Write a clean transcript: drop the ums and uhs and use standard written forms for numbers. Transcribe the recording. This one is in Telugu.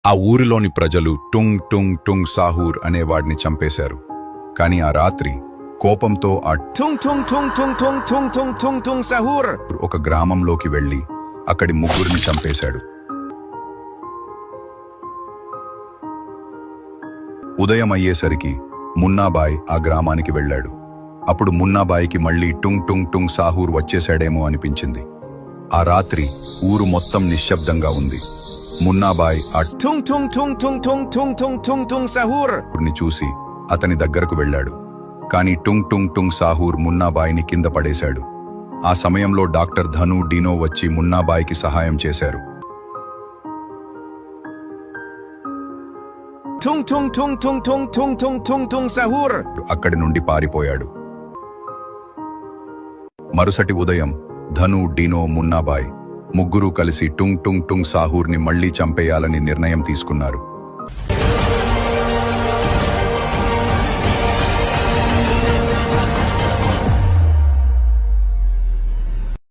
ఆ ఊరిలోని ప్రజలు టుంగ్ టుంగ్ టుంగ్ సాహూర్ అనేవాడిని చంపేశారు. కాని ఆ రాత్రి కోపంతో ఆ Tung tung tung tung tung tung tung tung tung sahur. ఒక గ్రామంలోకి వెళ్లి అక్కడి ముగ్గురిని చంపేశాడు. ఉదయం అయ్యేసరికి మున్నాబాయ్ ఆ గ్రామానికి వెళ్ళాడు. అప్పుడు మున్నాబాయికి మళ్లీ టుంగ్ టుంగ్ టుంగ్ సాహూర్ వచ్చేశాడేమో అనిపించింది. ఆ రాత్రి ఊరు మొత్తం నిశ్శబ్దంగా ఉంది. మున్నాబాయ్ ఆ Tung tung tung tung tung tung tung tung tung sahur. ని చూసి అతని దగ్గరకు వెళ్ళాడు. కాని టుంగ్ టుంగ్ టుంగ్ సాహూర్ మున్నాబాయిని కింద పడేశాడు. ఆ సమయంలో డాక్టర్ ధను డీనో వచ్చి మున్నాబాయికి సహాయం చేశారు. Tung tung tung tung tung tung tung tung tung sahur. అక్కడి నుండి పారిపోయాడు. మరుసటి ఉదయం ధను డీనో మున్నాబాయ్ ముగ్గురూ కలిసి టుంగ్ టుంగ్ టుంగ్ సాహూర్ని మళ్లీ చంపేయాలని నిర్ణయం తీసుకున్నారు.